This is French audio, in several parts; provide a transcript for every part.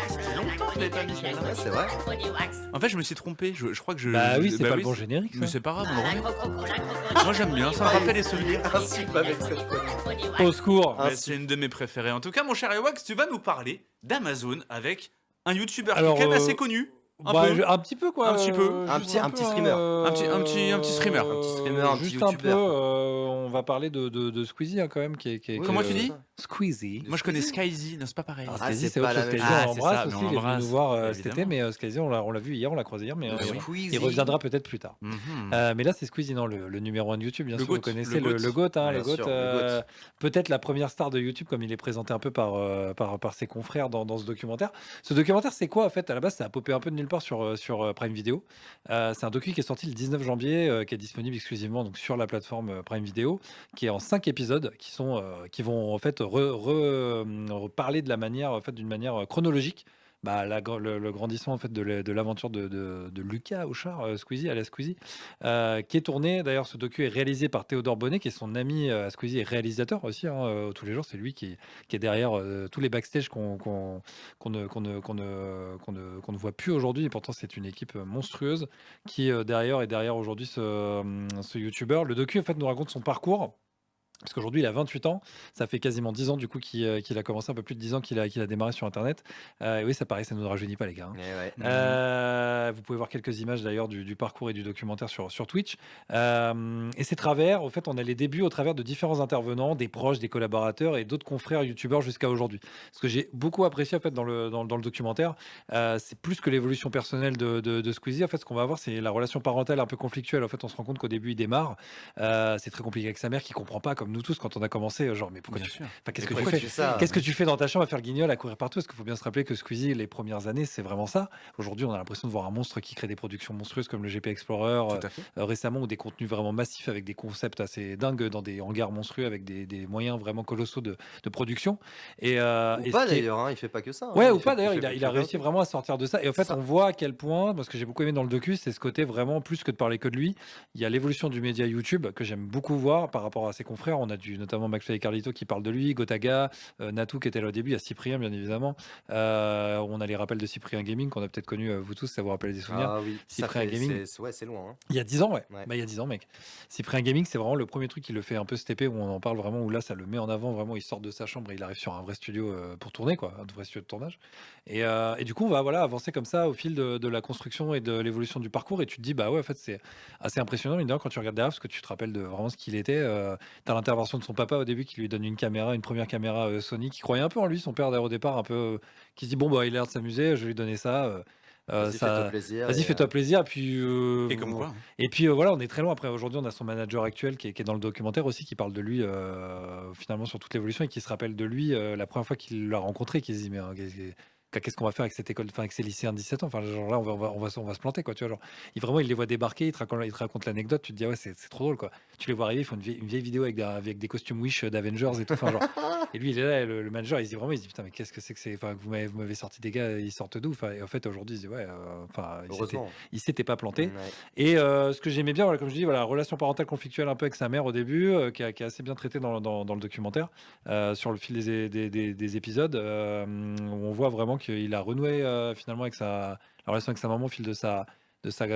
C'est longtemps que je l'avais pas mis celle-là. Ouais, c'est vrai. En fait, je me suis trompé. Je crois que je. Bah oui, c'est bah pas oui, le bon générique, mais ça. c'est pas grave, on le remet. Moi, j'aime bien. Ça me rappelle les souvenirs. Un sup avec cette connerie. Au secours. Un Mais c'est une de mes préférées. En tout cas, mon cher Ewax, tu vas nous parler d'Amazon avec un YouTuber qui est Alors, quand même assez connu. Un Bah, peu. un petit peu quoi. Un petit peu. Juste Un petit streamer. Un petit streamer. Un petit streamer, un petit Juste un peu. youtubeur. On va parler de Squeezie hein, quand même, Comment tu dis Squeezie. Moi, je connais Skyzy. Non, c'est pas pareil. Alors, Ah, Squeezie, c'est c'est pas autre la chose. même Squeezie, chose. on Ah, c'est l'embrasse ça, mais aussi. on Il est venu l'embrasse, nous voir cet évidemment. été, mais Squeezie, on l'a vu hier, on l'a croisé hier, mais Squeezie. il reviendra peut-être plus tard. Mhm. Mais là, c'est Squeezie, non, le numéro 1 de YouTube, bien Le sûr, vous GOAT, connaissez le le GOAT, hein, Bien le GOAT, sûr, le GOAT. peut-être la première star de YouTube, comme il est présenté un peu par ses confrères dans ce documentaire. Ce documentaire, c'est quoi en fait? À la base, ça a popé un peu de nulle part sur Prime Video. C'est un docu qui est sorti le 19 janvier, qui est disponible exclusivement donc, sur la plateforme Prime Video, qui est en 5 épisodes, qui vont en fait reparler de la manière, en fait, d'une manière chronologique. Bah, le grandissement en fait de l'aventure de Lucas Auchard, Squeezie, alias Squeezie, qui est tourné. D'ailleurs, ce docu est réalisé par Théodore Bonnet, qui est son ami à Squeezie et réalisateur aussi. Hein, tous les jours, c'est lui qui est derrière tous les backstage qu'on ne voit plus aujourd'hui. Et pourtant, c'est une équipe monstrueuse qui derrière est derrière aujourd'hui ce YouTuber. Le docu en fait nous raconte son parcours. Parce qu'aujourd'hui, il a 28 ans. Ça fait quasiment 10 ans, du coup, qu'il a commencé, un peu plus de 10 ans qu'il a démarré sur Internet. Et oui, ça paraît, ça ne nous rajeunit pas, les gars. Hein. Eh ouais. Vous pouvez voir quelques images d'ailleurs du parcours et du documentaire sur Twitch. Et ces travers, au fait, on a les débuts au travers de différents intervenants, des proches, des collaborateurs et d'autres confrères youtubeurs jusqu'à aujourd'hui. Ce que j'ai beaucoup apprécié en fait dans le documentaire, c'est plus que l'évolution personnelle de Squeezie. En fait, ce qu'on va voir, c'est la relation parentale un peu conflictuelle. En fait, on se rend compte qu'au début, il démarre. C'est très compliqué avec sa mère qui comprend pas, comme nous tous quand on a commencé. Genre, mais pourquoi Bien tu sûr. Enfin, qu'est-ce Mais que tu pourquoi fais tu fais ça Qu'est-ce que tu fais dans ta chambre à faire le guignol, à courir partout? Parce qu'il faut bien se rappeler que Squeezie, les premières années, c'est vraiment ça. Aujourd'hui, on a l'impression de voir un monstre qui crée des productions monstrueuses comme le GP Explorer Tout à fait. récemment, ou des contenus vraiment massifs avec des concepts assez dingues dans des hangars monstrueux avec des moyens vraiment colossaux de production. Et Ou pas ce qui est- d'ailleurs, hein, il fait pas que ça. Ouais, hein, ou il pas fait- d'ailleurs, fait il a plein de réussi trucs. vraiment à sortir de ça. Et en fait, Ça. on voit à quel point, parce que j'ai beaucoup aimé dans le docu, c'est ce côté vraiment, plus que de parler que de lui, il y a l'évolution du média YouTube que j'aime beaucoup voir par rapport à ses confrères. On a notamment McFly et Carlito qui parlent de lui, Gotaga, Natou qui était là au début, il y a Cyprien bien évidemment. On a les rappels de Cyprien Gaming qu'on a peut-être connu vous tous, ça vous rappelle des souvenirs. Ah oui, ça Cyprien fait, Gaming. ouais, c'est loin. Hein. Il y a 10 ans, ouais. Ouais. Bah, il y a 10 ans, mec. Cyprien Gaming, c'est vraiment le premier truc qui le fait un peu stepper, où on en parle vraiment, où là, ça le met en avant, vraiment, il sort de sa chambre et il arrive sur un vrai studio pour tourner, quoi, un vrai studio de tournage. Et du coup, on va voilà, avancer comme ça au fil de la construction et de l'évolution du parcours, et tu te dis, bah ouais, en fait, c'est assez impressionnant, mine de rien, quand tu regardes derrière, parce que tu te rappelles de vraiment ce qu'il était. T'as l'intervention de son papa au début qui lui donne une caméra, une première caméra Sony, qui croyait un peu en lui, son père d'ailleurs au départ, un peu, qui se dit, bon, bah, il a l'air de s'amuser, je vais lui donner ça. Vas-y, fais-toi Ça, plaisir. vas-y, et, fais-toi plaisir. Puis, Et comme quoi. Hein. et puis voilà, on est très loin. Après, aujourd'hui, on a son manager actuel qui est dans le documentaire aussi, qui parle de lui finalement sur toute l'évolution et qui se rappelle de lui la première fois qu'il l'a rencontré, qui se dit mais qu'est-ce qu'on va faire avec cette école, enfin avec ces lycéens de 17 ans, enfin genre là on va se planter quoi, tu vois, genre vraiment il les voit débarquer, il te raconte l'anecdote, tu te dis ah ouais c'est trop drôle quoi. Tu les vois arriver, ils font une vieille vidéo avec des costumes Wish d'Avengers et tout, enfin genre et lui il est là, le manager il se dit vraiment, il se dit putain mais qu'est-ce que c'est, enfin vous m'avez sorti des gars, ils sortent d'où, enfin et en fait aujourd'hui il se dit ouais enfin Heureusement. il s'était pas planté. Ouais. Et ce que j'aimais bien, voilà, comme je dis, voilà, relation parentale conflictuelle un peu avec sa mère au début, qui est assez bien traitée dans le documentaire, sur le fil des épisodes. On voit vraiment qu'il a renoué finalement avec la relation avec sa maman au fil de sa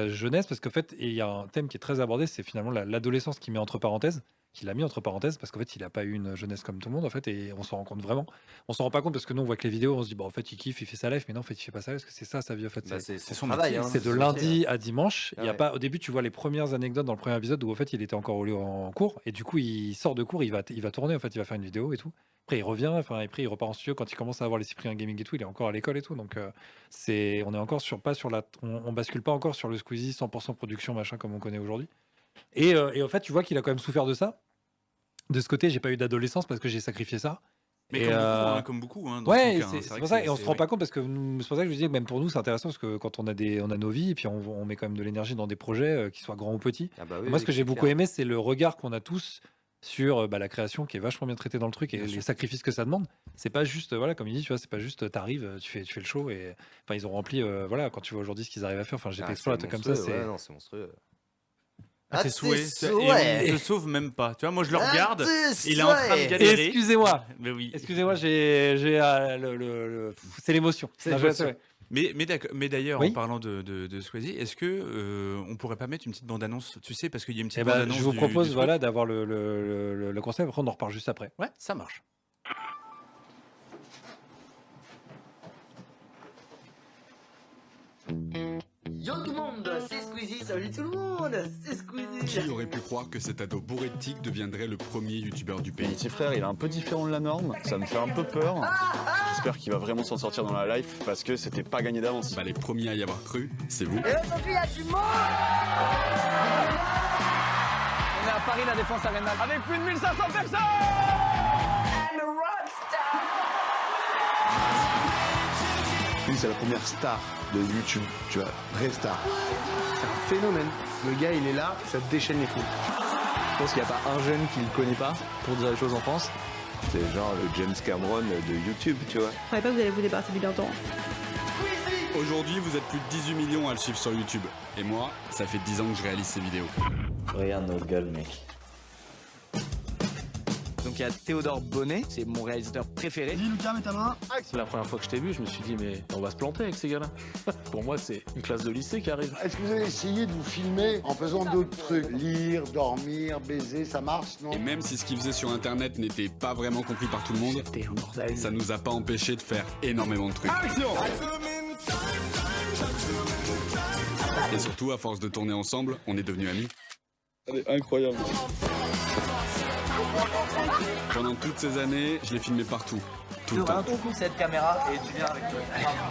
jeunesse, parce qu'en fait, et il y a un thème qui est très abordé, c'est finalement l'adolescence qu'il met entre parenthèses, qu'il a mis entre parenthèses, parce qu'en fait, il n'a pas eu une jeunesse comme tout le monde, en fait, et on s'en rend compte vraiment. On s'en rend pas compte parce que nous, on voit que les vidéos, on se dit, bon, en fait, il kiffe, il fait sa life, mais non, en fait, il fait pas ça, parce que c'est ça, sa vie, en fait. Bah, C'est c'est son son travail. métier, Hein, c'est de son métier, lundi à dimanche. Ah Il y a ouais. pas, au début, tu vois les premières anecdotes dans le premier épisode où en fait il était encore en cours et du coup il sort de cours, il va tourner en fait, il va faire une vidéo et tout. Après il revient, enfin après il repart en studio quand il commence à avoir les Cyprien Gaming et tout, il est encore à l'école et tout. Donc on est encore pas sur on bascule pas encore sur le Squeezie 100% production machin comme on connaît aujourd'hui. Et en fait tu vois qu'il a quand même souffert de ça. De ce côté, j'ai pas eu d'adolescence parce que j'ai sacrifié ça. Mais Et, comme beaucoup, hein, dans son ouais, cas. Hein. c'est vrai pour que ça, et on se rend ouais. pas compte parce que c'est pour ça que je disais que même pour nous c'est intéressant parce que quand on a nos vies et puis on met quand même de l'énergie dans des projets qui soient grands ou petits. Ah bah oui, Moi, oui, ce que j'ai c'est beaucoup clair. aimé, c'est le regard qu'on a tous sur la création qui est vachement bien traitée dans le truc et Bien les sûr. sacrifices que ça demande. C'est pas juste, voilà, comme il dit, tu vois, c'est pas juste t'arrives, tu fais le show et enfin ils ont rempli, voilà, quand tu vois aujourd'hui ce qu'ils arrivent à faire, enfin GP Ah, Explorer, un c'est truc comme ça, monstrueux. c'est Ouais, non, c'est monstrueux. à tes souhaits. Et souhaits. on ne te sauve même pas. Tu vois, moi je le regarde, il est en train de souhaits. galérer. Excusez-moi, Mais oui. excusez-moi, c'est l'émotion. C'est Non, l'émotion. ouais. Mais d'ailleurs, Oui. en parlant de Squeezie, est-ce que on pourrait pas mettre une petite bande-annonce, tu sais, parce qu'il y a une petite Eh ben, bande-annonce je vous du propose truc. voilà, d'avoir le concept, après on en reparle juste après. Ouais, ça marche. Yo tout le monde, c'est Squeezie. Salut tout le monde, c'est Squeezie. Qui aurait pu croire que cet ado bourré de tics deviendrait le premier youtubeur du Mon pays? petit frère, il est un peu différent de la norme, ça me fait un peu peur. J'espère qu'il va vraiment s'en sortir dans la life parce que c'était pas gagné d'avance. Bah les premiers à y avoir cru, c'est vous. Et aujourd'hui, il y a du monde. On est à Paris, la Défense Arena, avec plus de 1500 personnes. And a rockstar. Lui, c'est la première star de YouTube, tu vois, vraie star. C'est un phénomène. Le gars, il est là, ça déchaîne les fous. Je pense qu'il n'y a pas un jeune qui le connaît pas pour dire les choses en France. C'est genre le James Cameron de YouTube, tu vois. Je croyais pas que vous allez vous débarrasser du bientôt. Aujourd'hui, vous êtes plus de 18 millions à le suivre sur YouTube. Et moi, ça fait 10 ans que je réalise ces vidéos. Regarde notre gueule, mec. Donc il y a Théodore Bonnet, c'est mon réalisateur préféré. C'est la première fois que je t'ai vu, je me suis dit, mais on va se planter avec ces gars-là. Pour moi, c'est une classe de lycée qui arrive. Est-ce que vous avez essayé de vous filmer en faisant d'autres trucs? Lire, dormir, baiser, ça marche, non? Et même si ce qu'il faisait sur internet n'était pas vraiment compris par tout le monde, C'était un bordel. ça nous a pas empêché de faire énormément de trucs. Et surtout, à force de tourner ensemble, on est devenus amis. Elle est incroyable. Pendant toutes ces années, je l'ai filmé partout, tout le temps, On coupe cette caméra et tu viens avec toi.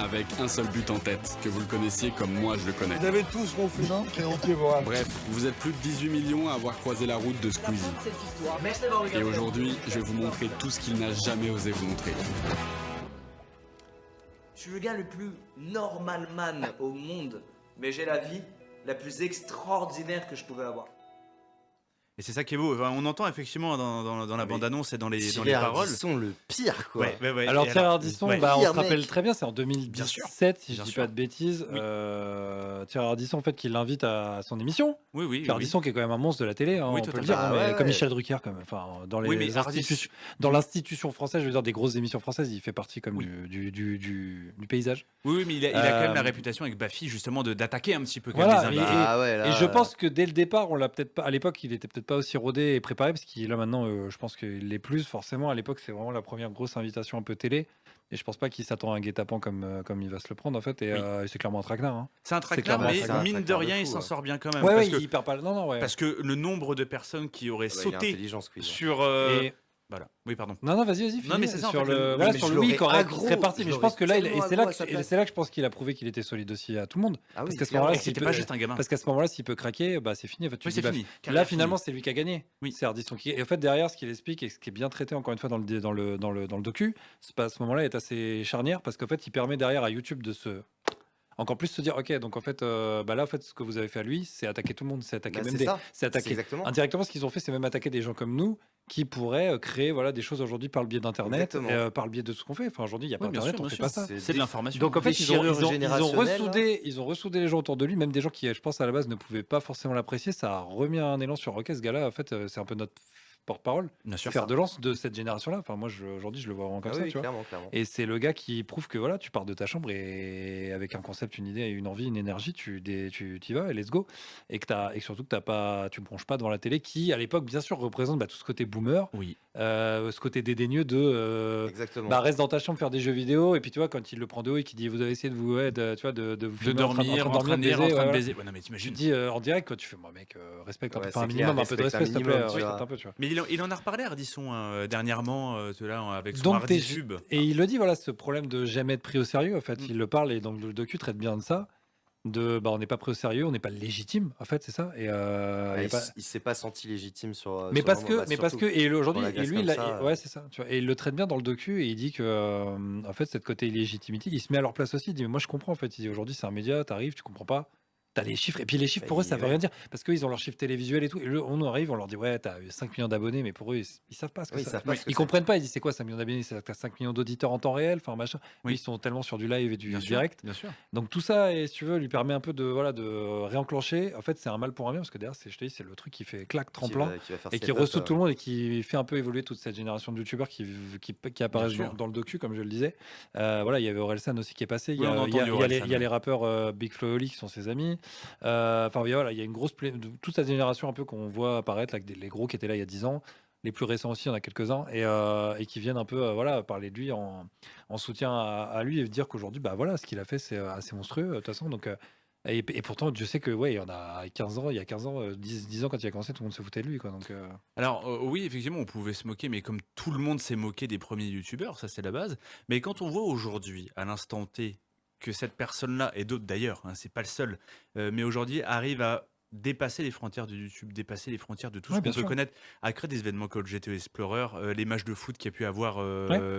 avec un seul but en tête, que vous le connaissiez comme moi je le connais. Vous avez tous gonflé, non? Bref, vous êtes plus de 18 millions à avoir croisé la route de Squeezie. Cette histoire. Mais je t'ai pas regardé. Et aujourd'hui, je vais vous montrer tout ce qu'il n'a jamais osé vous montrer. Je suis le gars le plus normal man au monde, mais j'ai la vie la plus extraordinaire que je pouvais avoir. Et c'est ça qui est beau. Enfin, on entend effectivement dans la bande-annonce et dans les Thierry paroles. Ardisson, le pire, quoi. Ouais. Alors Et Thierry Ardisson, ouais. bah, on Pire, se rappelle mec. très bien, c'est en Bien 2017, si je Bien dis sûr. pas de bêtises. Oui. Thierry Ardisson, en fait, qui l'invite à son émission. Oui. Thierry Ardisson, qui est quand même un monstre de la télé, hein, Oui, on peut le totalement. dire, hein, Ah mais ouais, comme ouais. Michel Drucker, quand même. Enfin, dans Oui, mais dans l'institution française, je veux dire, des grosses émissions françaises, il fait partie comme Oui. du paysage. Oui, mais il a quand même la Euh, réputation avec Baffy, justement, d'attaquer un petit peu quand Voilà, même les et- invités. Ah ouais, là, Et je pense que dès le départ, on l'a peut-être pas. À l'époque, il était peut-être pas aussi rodé et préparé parce qu'il là maintenant, je pense qu'il l'est plus forcément. À l'époque, c'est vraiment la première grosse invitation un peu télé. Et je pense pas qu'il s'attend à un guet-apens comme il va se le prendre en fait. Et Oui. C'est clairement un traquenard. Hein. C'est un traquenard, clairement mais ça. mine de traquenard de rien, fou, il s'en ouais. sort bien quand même. Ouais, parce, ouais, que, il perd pas. Non, non, ouais. parce que le nombre de personnes qui auraient Ah bah, il est sauté intelligent, Squeezie. sur. Et- Voilà. Oui, pardon. Non, non, vas-y, Non, finis. mais c'est ça, en sur fait, le, le- voilà, mais sur je le oui, l'aurais correct, il aggro, serait parti. je Mais je pense que l'aurais là, tellement c'est là, aggro à sa place. c'est là que je pense qu'il a prouvé qu'il était solide aussi à tout le monde. Ah oui, Parce qu'à ce clairement. moment-là, Et s'il c'était peut- pas juste un gamin. Parce qu'à ce moment-là, s'il peut craquer, bah c'est fini. En fait, tu Oui, dis, c'est bah, fini. Là, Carrière finalement, finie. c'est lui qui a gagné. Oui. C'est Ardisson qui. Et en fait, derrière, ce qu'il explique et ce qui est bien traité encore une fois dans le docu, c'est pas à ce moment-là est assez charnière parce qu'en fait, il permet derrière à YouTube de se encore plus se dire, ok, donc en fait, bah là, en fait, ce que vous avez fait à lui, c'est attaquer tout le monde, c'est attaquer Bah, même c'est des, ça. c'est C'est attaquer exactement. indirectement ce qu'ils ont fait, c'est même attaquer des gens comme nous qui pourraient créer voilà des choses aujourd'hui par le biais d'internet, Exactement. par le biais de ce qu'on fait. Enfin, aujourd'hui, il y a pas Oui, bien internet, sûr, on bien fait pas sûr. ça. C'est C'est de des- l'information. Donc en fait, ils ont déchirure générationnelle, ressoudé les gens autour de lui, même des gens qui, je pense, à la base ne pouvaient pas forcément l'apprécier. Ça a remis un élan sur OK, ce gars-là, en fait, c'est un peu notre porte-parole, Bien sûr. fer de lance de cette génération-là. Enfin, moi, aujourd'hui, je le vois vraiment comme Ah ça, oui, tu vois. clairement, clairement. Et c'est le gars qui prouve que voilà, tu pars de ta chambre et avec un concept, une idée, une envie, une énergie, tu y vas et let's go. Et surtout que tu ne bronches pas devant la télé qui, à l'époque, bien sûr, représente tout ce côté boomer, Oui. ce côté dédaigneux de Exactement. bah, reste dans ta chambre faire des jeux vidéo. Et puis tu vois, quand il le prend de haut et qu'il dit vous avez essayé de vous, tu vois, de vous De filmer en train dormir, en train de lire, en baiser, train de ouais, baiser. Ouais, non, mais tu t'imagines. te dis en direct, quoi, tu fais moi mec, respecte un peu, Ouais, enfin, un c'est minimum, clair, un peu de respecte respect, s'il te un plaît, minimum, tu respecte vois. un peu, tu vois. Mais il en a reparlé, Ardisson, dernièrement, avec son Donc, t'es- Arditube. Et il le dit, voilà, ce problème de jamais être pris au sérieux, en fait, il le parle et donc le docu traite bien de ça. On n'est pas pris au sérieux, on n'est pas légitime, en fait, c'est ça. Et, Ah, y a il, pas- s- il s'est pas senti légitime sur. Mais sur parce le que, moment, bah, surtout. et aujourd'hui, la et glace lui, comme il a- ça, ouais, c'est ça. Tu vois, et il le traite bien dans le docu et il dit que, en fait, cette côté illégitimité, il se met à leur place aussi. Il dit, mais moi, je comprends, en fait. Il dit, aujourd'hui, c'est un média, t'arrives, tu comprends pas. T'as les chiffres, et puis les chiffres Bah, pour eux ça veut ouais. rien dire parce qu'ils ont leurs chiffres télévisuels et tout. Et on arrive, on leur dit ouais, t'as 5 millions d'abonnés, mais pour eux ils savent pas ce que Oui, ils ça. savent pas ce que Ils c'est. comprennent pas, ils disent c'est quoi 5 millions d'abonnés, c'est que t'as 5 millions d'auditeurs en temps réel, enfin machin. Eux, Oui. ils sont tellement sur du live et du Bien sûr, direct. bien sûr. Donc tout ça, et si tu veux, lui permet un peu de, voilà, de réenclencher. En fait, c'est un mal pour un bien parce que derrière, je te dis, c'est le truc qui fait clac, tremplin Qui va faire et qui step up, ressout tout le monde et qui fait un peu évoluer toute cette génération de youtubeurs qui apparaissent sûr. dans le docu, comme je le disais. Voilà, il y avait Orelsan aussi qui est passé. Il y Oui, on a, a il y a- entendu il y a les, Orelsan, il y a les ouais. rappeurs Big Flo et Oli qui sont ses amis. Enfin, voilà, il y a une grosse toute cette génération un peu qu'on voit apparaître, là, avec les gros qui étaient là il y a 10 ans. Les plus récents aussi, il y en a quelques-uns, et qui viennent un peu voilà, parler de lui en soutien à lui et dire qu'aujourd'hui, bah voilà, ce qu'il a fait, c'est assez monstrueux, de toute façon. Donc, et pourtant, je sais que ouais, il y en a 15 ans, 10 ans, quand il a commencé, tout le monde se foutait de lui, quoi. Donc, Alors, oui, effectivement, on pouvait se moquer, mais comme tout le monde s'est moqué des premiers youtubeurs, ça c'est la base. Mais quand on voit aujourd'hui, à l'instant T, que cette personne-là, et d'autres d'ailleurs, hein, c'est pas le seul, mais aujourd'hui arrive à dépasser les frontières de YouTube, dépasser les frontières de tout Ouais, ce qu'on bien peut sûr. connaître, à créer des événements comme GTO Explorer, les matchs de foot qu'il y a pu avoir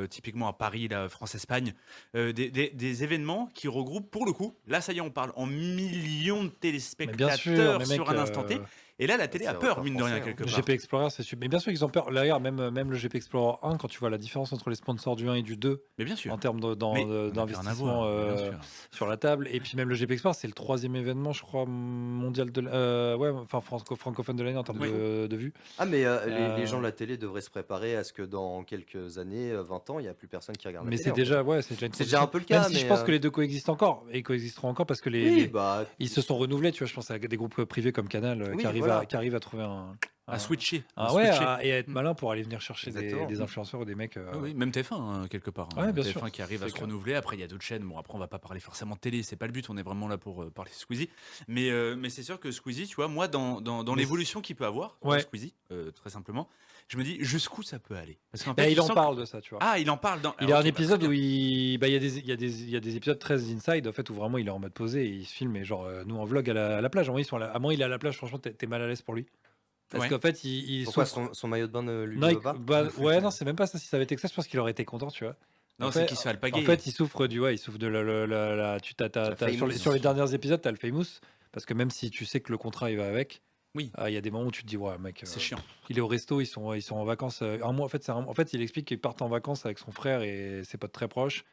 typiquement à Paris, la France-Espagne, des événements qui regroupent pour le coup, là ça y est, on parle en millions de mais bien sûr, téléspectateurs mais sur mec, un instant T. Et là, la télé c'est a un peur, record mine de rien, français, hein. quelque part. GP Explorer, c'est super. Mais bien sûr qu'ils ont peur. D'ailleurs, même le GP Explorer 1, quand tu vois la différence entre les sponsors du 1 et du 2 Mais bien sûr. en termes Mais on n'a plus rien à d'investissement voir, mais bien sûr. sur la table, et puis même le GP Explorer, c'est le 3e événement, je crois, mondial ouais, enfin francophone de l'année en termes Oui. de vues. Ah, mais les Euh, gens de la télé devraient se préparer à ce que dans quelques années, 20 ans, il n'y a plus personne qui regarde la Mais télé. c'est en déjà, fait. ouais, c'est déjà une C'est déjà un transition. peu le Même cas, si je mais pense que les deux coexistent encore, et coexisteront encore parce que oui, bah, ils se sont renouvelés, tu vois. Je pense à des groupes privés comme Canal oui, qui arrivent voilà. qui arrivent à trouver À switcher. ouais, switcher. et à être Mm. malin pour aller venir chercher Exactement. des influenceurs ou des mecs. Ah oui, même TF1, hein, quelque part. hein. Ouais, bien TF1 sûr. qui arrive à C'est se clair. renouveler. Après, il y a d'autres chaînes. Bon, après, on va pas parler forcément de télé, c'est pas le but. On est vraiment là pour parler de Squeezie. Mais c'est sûr que Squeezie, tu vois, moi, dans Mais l'évolution qu'il peut avoir, Ouais. Squeezie, très simplement, je me dis jusqu'où ça peut aller. Parce qu'en Bah, fait, il tu en sens parle de ça, tu vois. Ah, il en parle dans. Il y a Alors, un ok, bah, épisode très où bien. il y a des épisodes très inside, en fait, où vraiment il est en mode posé et il se filme, et genre nous en vlog à la plage. À un moment, il est à la plage, franchement, t'es mal à l'aise pour lui. Parce Ouais. qu'en fait, il Pourquoi souffre. son maillot de bain ne lui Non, veut pas ouais, non, c'est même pas ça. Si ça avait été que ça, je pense qu'il aurait été content, tu vois. Non, En c'est fait, qu'il se fait en alpagayer. fait, il souffre il souffre de sur les derniers épisodes, t'as le famous, parce que même si tu sais que le contrat il va avec, Oui. il y a des moments où tu te dis ouais mec, C'est chiant. il est au resto, ils sont en vacances un mois. En fait, il explique qu'ils partent en vacances avec son frère et ses potes très proches.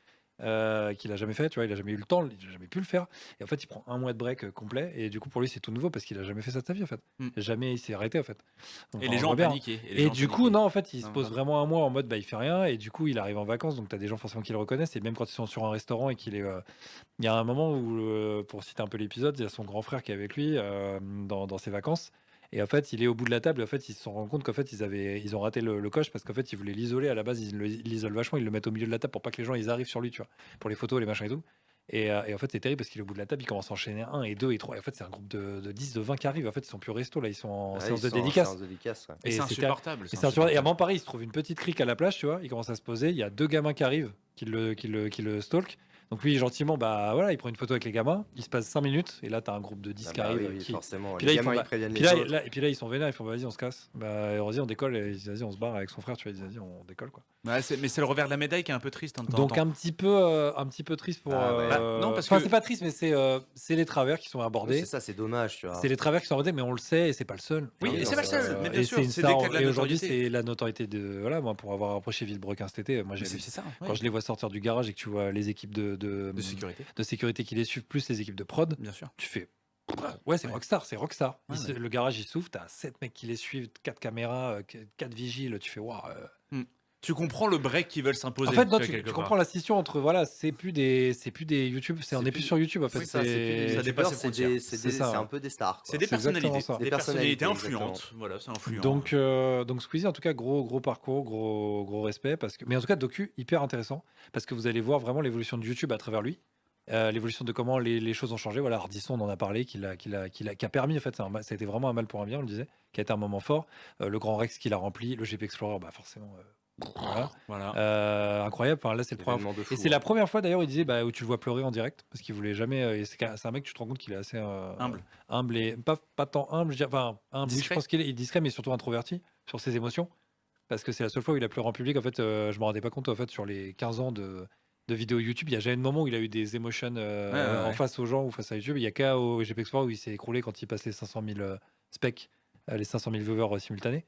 Qu'il a jamais fait, tu vois, il a jamais eu le temps, il a jamais pu le faire, et en fait il prend un mois de break complet, et du coup pour lui c'est tout nouveau parce qu'il a jamais fait ça de sa vie en fait. Mm. Jamais il s'est arrêté en fait. Donc, Et on les gens voit ont bien. paniqué. Et du coup, non, en fait, il se Non, pose voilà. vraiment un mois en mode bah il fait rien, et du coup il arrive en vacances, donc t'as des gens forcément qui le reconnaissent, et même quand ils sont sur un restaurant et qu'il est il y a un moment où pour citer un peu l'épisode, il y a son grand frère qui est avec lui dans ses vacances, et en fait il est au bout de la table, et en fait ils se sont rendus compte qu'en fait ils ont raté le coche, parce qu'en fait ils voulaient l'isoler à la base, ils l'isolent vachement, ils le mettent au milieu de la table pour pas que les gens ils arrivent sur lui, tu vois, pour les photos, les machins et tout. Et en fait, c'est terrible parce qu'il est au bout de la table, il commence à enchaîner 1 et 2 et 3. Et en fait, c'est un groupe de 10, de 20 qui arrivent. En fait, ils sont plus au resto, là, ils sont en séance de dédicace. Séance de dédicace, ouais. Et c'est c'est insupportable. et c'est insupportable. Et à un moment, pareil, il se trouve une petite crique à la plage, tu vois. Il commence à se poser. Il y a 2 gamins qui arrivent, qui le stalk. Donc lui, gentiment, bah voilà, il prend une photo avec les gamins. Il se passe 5 minutes. Et là, t'as un groupe de 10 Ah qui bah arrive. oui, forcément. Puis Les là, ils gamins, font, ils préviennent puis les là, autres. et puis là, ils sont vénères. Ils font vas-y, on se casse. Bah, vas-y, on décolle. Et ils disent vas-y, on se barre avec son frère. Tu vois, ils disent vas-y, on décolle, quoi. Ouais, mais c'est le revers de la médaille qui est un peu triste en temps. Donc un petit peu triste pour. Ah ouais. Bah, non, parce enfin, que- c'est pas triste, mais c'est les travers qui sont Oui, abordés. c'est ça, c'est dommage, tu vois. C'est les travers qui sont abordés, mais on le sait, et c'est pas le seul. Oui, Ah oui, et c'est non, pas le c'est- seul. Mais bien Et sûr, c'est une c'est dès que star. t'as de la Et aujourd'hui, notoriété. c'est la notoriété de voilà, moi, pour avoir approché Villebrequin cet été, moi Mais j'ai c'est ça. quand ouais. je les vois sortir du garage et que tu vois les équipes De sécurité. de sécurité qui les suivent, plus les équipes de prod, Bien sûr. tu fais ouais, c'est Ouais. rockstar, c'est rockstar. Ouais, ouais. Le garage il s'ouvre, t'as 7 mecs qui les suivent, 4 caméras, 4 vigiles, tu fais waouh. Tu comprends le break qu'ils veulent s'imposer. En fait, non, vois, tu quelque part. comprends la scission entre voilà, c'est plus des YouTube, on C'est n'est plus plus- sur YouTube en fait. Oui, ça, c'est plus des ça youtubeurs, dépasse les c'est frontières. C'est ça, c'est ouais. un peu des stars. C'est quoi. des C'est exactement personnalités. ça. Des Des personnalités personnalités, influentes. Voilà, c'est influent. Donc Squeezie, en tout cas, gros parcours, gros respect. Mais en tout cas, docu hyper intéressant, parce que vous allez voir vraiment l'évolution de YouTube à travers lui. L'évolution de comment les choses ont changé. Voilà, Ardisson, on en a parlé, qui a permis, en fait, ça a été vraiment un mal pour un bien, on le disait, qui a été un moment fort. Le Grand Rex qui l'a rempli, le GP Explorer, bah forcément, voilà. Voilà. Incroyable. Enfin, là, c'est le premier. Événement de fou, Et c'est la hein. première fois d'ailleurs où il disait où tu le vois pleurer en direct, parce qu'il voulait jamais. Et c'est un mec, tu te rends compte qu'il est assez humble et pas tant humble, je dirais, enfin humble. Oui, je Discret. pense qu'il est discret, mais surtout introverti sur ses émotions, parce que c'est la seule fois où il a pleuré en public. En fait, je me rendais pas compte en fait sur les 15 ans de de vidéos YouTube. Il n'y a jamais de moment où il a eu des émotions en face aux gens ou face à YouTube. Il n'y a qu'à au GP Explorer où il s'est écroulé quand il passe les 500 000 specs, les 500 000 viewers simultanés.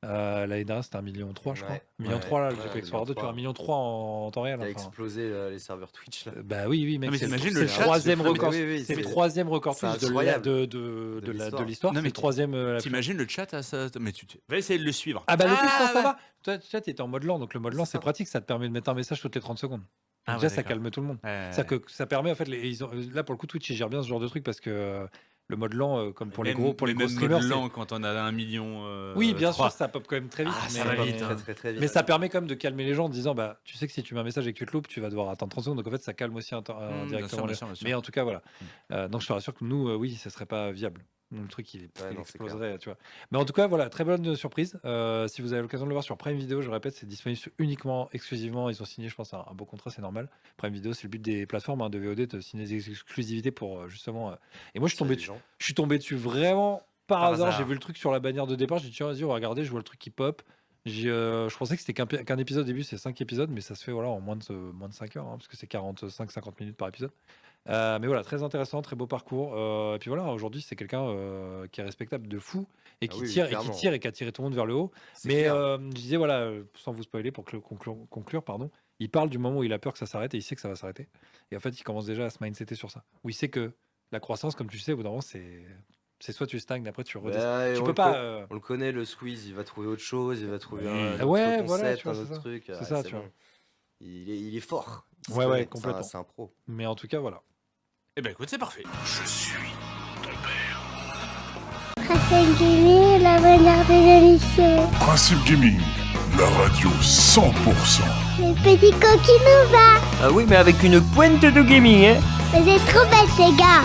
L'année dernière, c'était 1,3 million, je crois. 1,3 million là, le GP Explorer 2, tu vois, 1,3 million en temps réel. Il a Enfin, explosé les serveurs Twitch là. bah oui, mec, Non, mais c'est t'imagines le le chat, troisième c'est- record. oui, oui, C'est le c'est- troisième record c'est Twitch de incroyable. de l'histoire. Non, C'est mais le troisième. la plus- T'imagines le chat à ça? Mais tu vas essayer de le suivre. Ah bah le plus, ça ouais. va. Toi, le chat était en mode lent, donc le mode lent, C'est c'est ça. pratique, ça te permet de mettre un message toutes les 30 secondes. Ah Déjà, ouais, ça d'accord. calme tout le monde. Ouais. Ça permet en fait, là pour le coup, Twitch il gère bien ce genre de truc parce que le mode lent, comme pour les gros mais gros même streamers, mode c'est- lent quand on a 1 million. oui, bien 3. sûr, ça pop quand même très vite. Ah, ça mais, va vite, Très très très vite. mais ça permet quand même de calmer les gens en disant bah tu sais que si tu mets un message et que tu te loupes, tu vas devoir attendre 30 secondes. Donc en fait, ça calme aussi Bien sûr, directement. bien sûr, bien sûr. Mais en tout cas, voilà. Donc je te rassure que nous, oui, ça serait pas viable. Le truc, il Ouais, il non, c'est exploserait, tu vois. Mais en tout cas, voilà, très bonne surprise. Si vous avez l'occasion de le voir sur Prime Video, je répète, c'est disponible uniquement, exclusivement. Ils ont signé, je pense, un beau contrat, c'est normal. Prime Video, c'est le but des plateformes de VOD, de signer des exclusivités pour justement. Et moi, je suis tombé dessus vraiment par Par hasard. hasard. J'ai vu le truc sur la bannière de départ. J'ai dit, tiens, vas-y, on va regarder. Je vois le truc qui pop. Je pensais que c'était qu'un épisode au début, c'est 5 épisodes, mais ça se fait voilà, en moins de 5 heures, hein, parce que c'est 45-50 minutes par épisode. Mais voilà, très intéressant, très beau parcours. Et puis voilà, aujourd'hui, c'est quelqu'un qui est respectable de fou et qui oui, tire clairement. et qui a tiré tout le monde vers le haut. C'est Mais clair. je disais, voilà, sans vous spoiler, pour conclure, pardon, il parle du moment où il a peur que ça s'arrête et il sait que ça va s'arrêter. Et en fait, il commence déjà à se mindsetter sur ça. Où il sait que la croissance, comme tu sais, au bout d'un moment, c'est soit tu stagnes, après tu redescends. Bah, Tu on peux le pas. On le connaît, le squeeze, il va trouver autre chose, il va trouver un Oui. autre Ouais, concept, voilà, tu vois, un c'est autre ça. truc. C'est ça, tu vois. bon. Il est fort. Il Ouais, se ouais, connaît, complètement. C'est un pro. Mais en tout cas, voilà. Eh ben écoute, c'est parfait. Principe Gaming, la manière des émissions. Principe Gaming, la radio 100%. Les petits coquins nous va. Ah oui, mais avec une pointe de gaming, hein. Vous êtes trop bêtes, les gars.